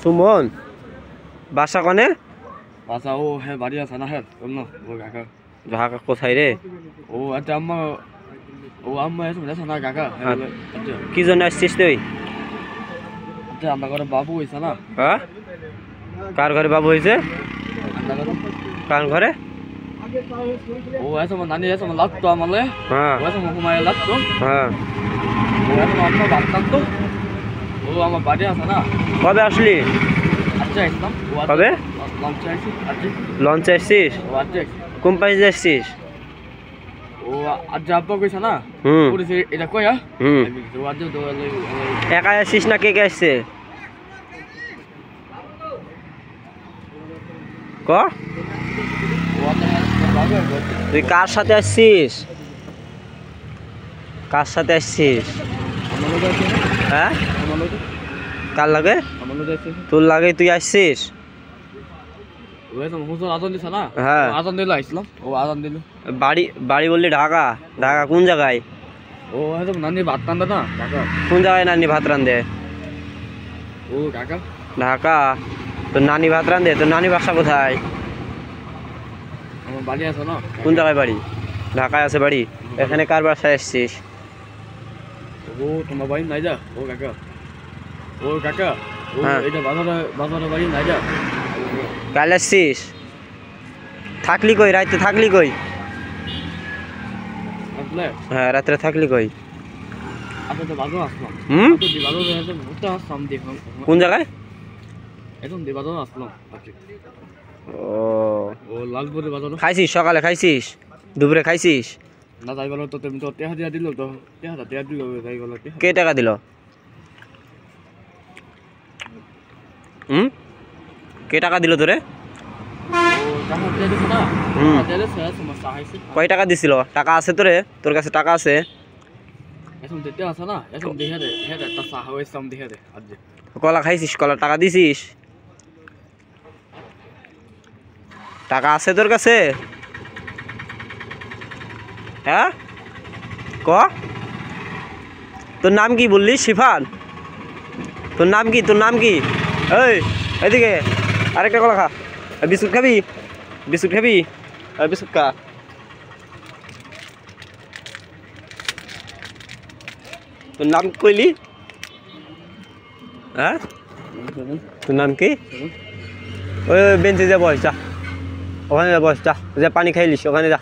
সুমন বাসা কনে? বাসা ও হ্যাঁ বাড়ি আছে না হ্যাঁ অন্য ও কাকা। ঢাকা কোথায় রে? ও আচ্ছা আম্মা ও আম্মা এসে বলেছে না কাকা। কি জন্য আসছিস তুই? আচ্ছা আমার ঘরে বাবু হয়েছে না। হ্যাঁ কার ঘরে বাবু হয়েছে? কার ঘরে? ও এসে আমার নানি এসে আমার লাগতো আমালে। হ্যাঁ ও এসে হুমায় লাগতো। হ্যাঁ ও এসে আমার বাপ থাকতো। ও আমার বাড়ি আছে না। কবে আসলি? আচ্ছা আসলাম। কবে? লঞ্চে আসি আচ্ছা। লঞ্চে আসছিস? ও আচ্ছা কোম্পানিতে আসছিস? ও আজ আব্বা কইছে না। হুম পুলিশ এটা কইয়া। হুম ও আজ তো একা আসছিস না কে কে আসছে? ক তুই কার সাথে আসছিস? কার সাথে আসছিস? হ্যাঁ কার লাগে? তোর লাগে তুই আসছিস? হ্যাঁ আজান দিল আসলাম। ও আজান দিল। বাড়ি বাড়ি বললি ঢাকা? ঢাকা কোন জায়গায়? ও হয়তো নানি ভাত রান্ধে না কাকা। কোন জায়গায় নানি ভাত রান্ধে? ও কাকা ঢাকা। তোর নানি ভাত রান্ধে? তোর নানি বাসা কোথায়? আমার বাড়ি আছে না। কোন জায়গায় বাড়ি? ঢাকায় আছে বাড়ি। এখানে কার বাসায় আসছিস? ও তোমার বাড়ি নাই যা। ও কাকা ও কাকা ও হ্যাঁ। এটা বাজারে বাড়ি নাই যা। কাল আসছিস? থাকলি কই? রাতে থাকলি কই? আসলে হ্যাঁ রাত্রে থাকলি কই? আপনি তো বাজার আসলাম। হুম বাজারে ঘুরতে আসলাম দেখুন। কোন জায়গায়? এখন বাজারে আসলাম। ও ও লালপুরে বাজারে। খাইছিস? সকালে খাইছিস? দুপুরে খাইছিস? না যাই বলো তো তুমি তো টেহা দিয়া দিল তো টেহা দিল যাই বলো। কে টাকা দিল? হুম কে টাকা দিল তোরে? ও টাকা দিয়ে দিছে না। হুম। দিয়ে দিছে সমস্যা হয়েছে। কয় টাকা দিছিল? টাকা আছে তোরে? তোর কাছে টাকা আছে? এখন দিতে আছে না। এখন দেখে দে একটা সাহা হয়েছে আমি দেখে দে আজ। কলা খাইছিস? কলা টাকা দিছিস? টাকা আছে তোর কাছে? হ্যাঁ ক তোর নাম কি বললি? শিফান? তোর নাম কি? তোর নাম কি? এই এদিকে আরেকটা কলা খা। বিস্কুট খাবি? বিস্কুট খাবি? বিস্কুট খা। তোর নাম কইলি? হ্যাঁ তোর নাম কি? ওই বেঞ্চে যা বস, যা ওখানে যা বস, যা যা পানি খাইলিস ওখানে যা।